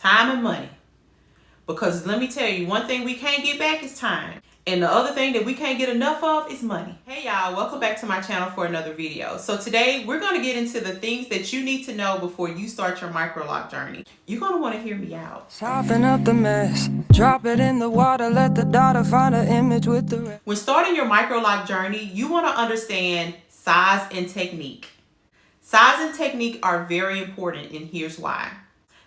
Time and money. Because let me tell you, one thing we can't get back is time. And the other thing that we can't get enough of is money. Hey y'all, welcome back to my channel for another video. So today we're going to get into the things that you need to know before you start your microlock journey. You're going to want to hear me out. Soften up the mess, drop it in the water, let the daughter find an image with the rest. When starting your microlock journey, you want to understand size and technique. Size and technique are very important, and here's why.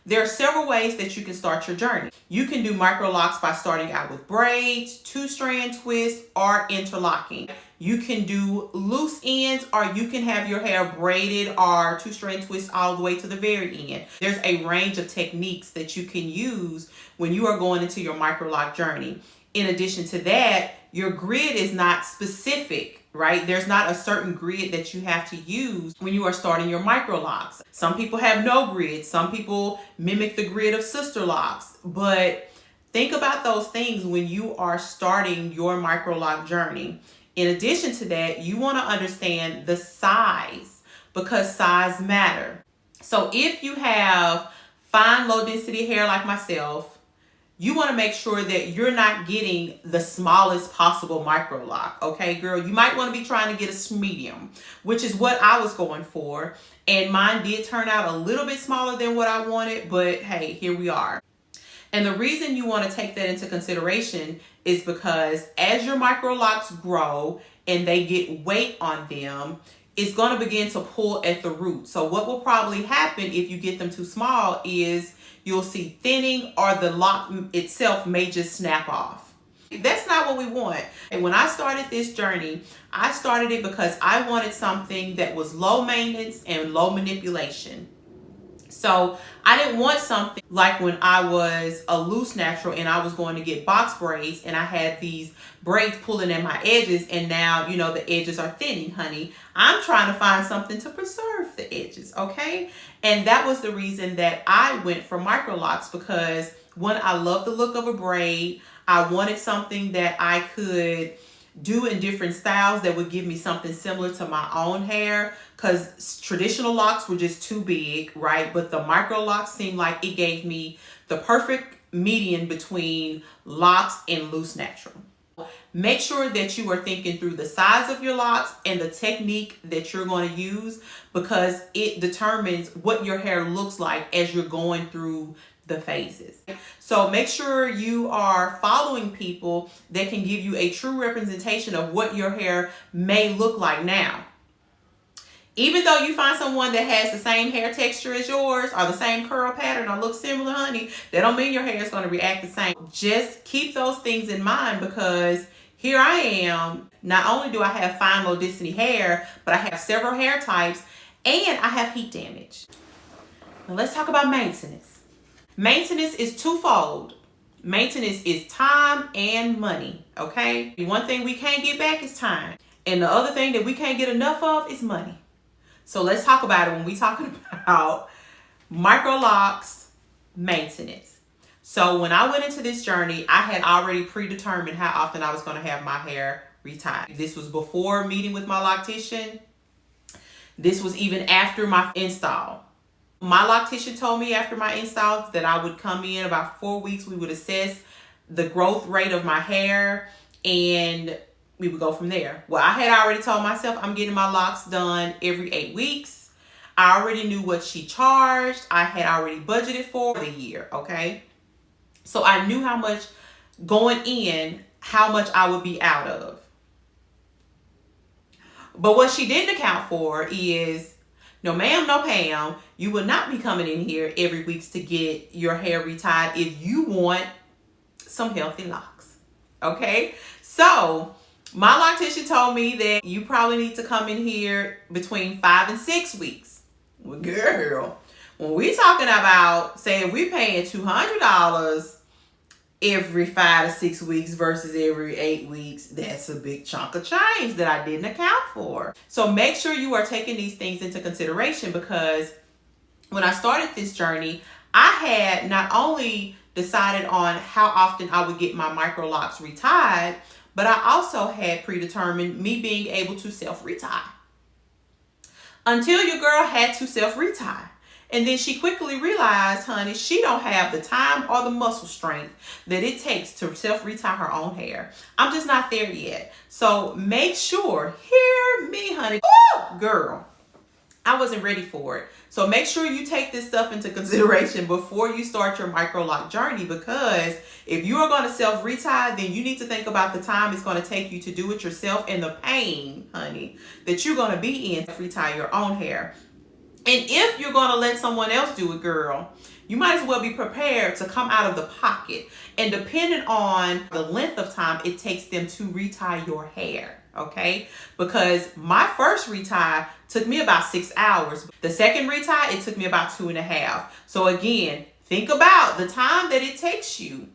There are several ways that you can start your journey. You can do microlocks by starting out with braids, 2-strand twists, or interlocking. You can do loose ends, or you can have your hair braided or 2-strand twist all the way to the very end. There's a range of techniques that you can use when you are going into your microlock journey. In addition to that, your grid is not specific, right? There's not a certain grid that you have to use when you are starting your microlocks. Some people have no grid. Some people mimic the grid of sister locks. But think about those things when you are starting your microlock journey. In addition to that, you want to understand the size, because size matter. So if you have fine, low density hair like myself, you want to make sure that you're not getting the smallest possible microlock. Okay, girl, you might want to be trying to get a medium, which is what I was going for. And mine did turn out a little bit smaller than what I wanted, but hey, here we are. And the reason you want to take that into consideration is because as your microlocks grow and they get weight on them, it's going to begin to pull at the root. So what will probably happen if you get them too small is you'll see thinning, or the lock itself may just snap off. That's not what we want. And when I started this journey, I started it because I wanted something that was low maintenance and low manipulation. So I didn't want something like when I was a loose natural and I was going to get box braids and I had these braids pulling at my edges, and now, you know, the edges are thinning, honey. I'm trying to find something to preserve the edges, okay? And that was the reason that I went for microlocks, because one, I love the look of a braid. I wanted something that I could do in different styles that would give me something similar to my own hair, because traditional locks were just too big, right? But the microlocks seemed like it gave me the perfect median between locks and loose natural. Make sure that you are thinking through the size of your locks and the technique that you're going to use, because it determines what your hair looks like as you're going through the phases. So make sure you are following people that can give you a true representation of what your hair may look like now. Even though you find someone that has the same hair texture as yours or the same curl pattern or look similar, honey, that don't mean your hair is going to react the same. Just keep those things in mind, because here I am. Not only do I have fine, low density hair, but I have several hair types and I have heat damage. Now let's talk about maintenance. Maintenance is twofold. Maintenance is time and money, okay? One thing we can't get back is time. And the other thing that we can't get enough of is money. So let's talk about it when we're talking about microlocks maintenance. So when I went into this journey, I had already predetermined how often I was going to have my hair retied. This was before meeting with my loctician. This was even after my install. My loctician told me after my install that I would come in about 4 weeks. We would assess the growth rate of my hair and we would go from there. Well, I had already told myself I'm getting my locks done every 8 weeks. I already knew what she charged. I had already budgeted for the year, okay? So I knew how much going in, how much I would be out of. But what she didn't account for is, no ma'am, no Pam, you will not be coming in here every week to get your hair retied if you want some healthy locks, okay? So my loctician told me that you probably need to come in here between 5 and 6 weeks. Well, girl, when we talking about saying we're paying $200 every 5 to 6 weeks versus every 8 weeks, that's a big chunk of change that I didn't account for. So make sure you are taking these things into consideration, because when I started this journey, I had not only decided on how often I would get my microlocks retied, but I also had predetermined me being able to self-retie. Until your girl had to self-retie. And then she quickly realized, honey, she don't have the time or the muscle strength that it takes to self-retie her own hair. I'm just not there yet. So make sure, hear me, honey. Ooh, girl, I wasn't ready for it. So make sure you take this stuff into consideration before you start your microlock journey, because if you are going to self-retie, then you need to think about the time it's going to take you to do it yourself and the pain, honey, that you're going to be in to retie your own hair. And if you're going to let someone else do it, girl, you might as well be prepared to come out of the pocket. And depending on the length of time it takes them to retie your hair, okay? Because my first retie took me about 6 hours. The second retie, it took me about 2.5. So again, think about the time that it takes you.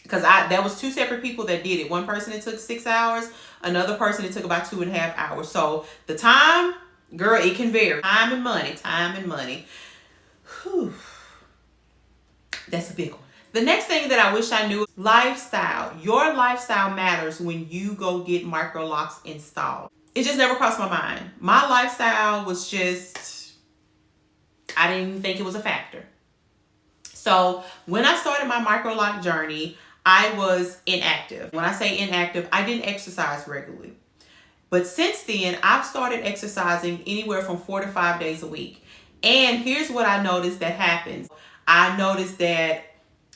Because there was 2 separate people that did it. One person, it took 6 hours. Another person, it took about 2.5 hours. So the time, girl, it can vary. Time and money. Whew. That's a big one. The next thing that I wish I knew, lifestyle. Your lifestyle matters when you go get Microlocs installed. It just never crossed my mind. My lifestyle was just, I didn't think it was a factor. So when I started my Microloc journey, I was inactive. When I say inactive, I didn't exercise regularly. But since then, I've started exercising anywhere from 4 to 5 days a week. And here's what I noticed that happens. I noticed that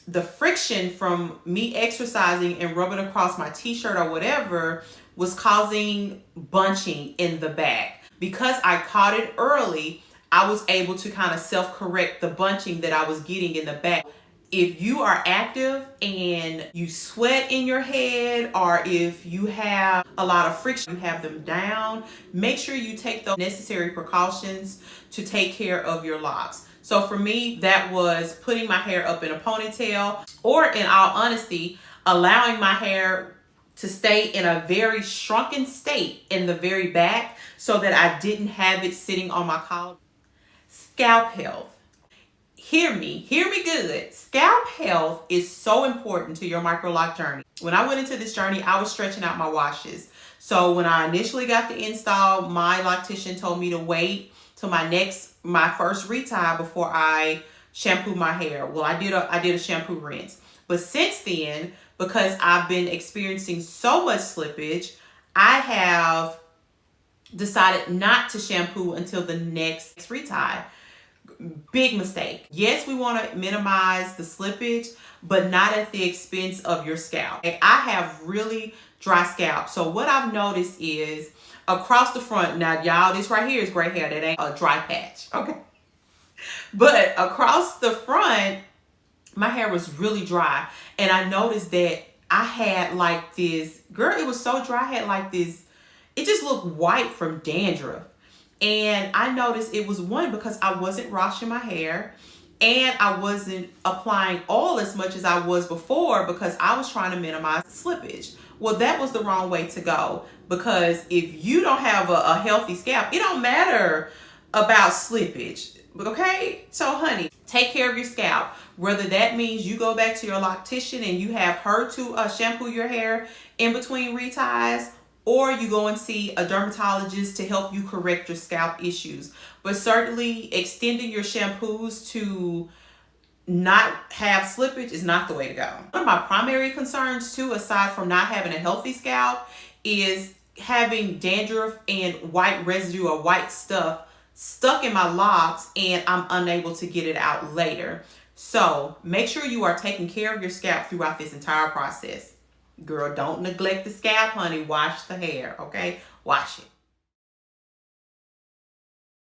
the friction from me exercising and rubbing across my t-shirt or whatever was causing bunching in the back. Because I caught it early, I was able to kind of self-correct the bunching that I was getting in the back. If you are active and you sweat in your head, or if you have a lot of friction, you have them down, make sure you take the necessary precautions to take care of your locks. So for me, that was putting my hair up in a ponytail, or in all honesty, allowing my hair to stay in a very shrunken state in the very back so that I didn't have it sitting on my collar. Scalp health. Hear me good. Scalp health is so important to your Microloc journey. When I went into this journey, I was stretching out my washes. So when I initially got the install, my loctician told me to wait till my first retie before I shampoo my hair. Well, I did a shampoo rinse. But since then, because I've been experiencing so much slippage, I have decided not to shampoo until the next retie. Big mistake. Yes, we want to minimize the slippage, but not at the expense of your scalp. I have really dry scalp. So what I've noticed is across the front, now y'all, this right here is gray hair. That ain't a dry patch, okay? But across the front, my hair was really dry. And I noticed that I had like this, girl, it was so dry, I had like this, it just looked white from dandruff. And I noticed it was one, because I wasn't washing my hair and I wasn't applying oil as much as I was before, because I was trying to minimize slippage. Well, that was the wrong way to go, because if you don't have a healthy scalp, it don't matter about slippage. Okay? So honey, take care of your scalp. Whether that means you go back to your loctician and you have her to shampoo your hair in between reties, or you go and see a dermatologist to help you correct your scalp issues. But certainly extending your shampoos to not have slippage is not the way to go. One of my primary concerns too, aside from not having a healthy scalp, is having dandruff and white residue or white stuff stuck in my locks and I'm unable to get it out later. So make sure you are taking care of your scalp throughout this entire process. Girl, don't neglect the scalp, honey. Wash the hair, okay? Wash it.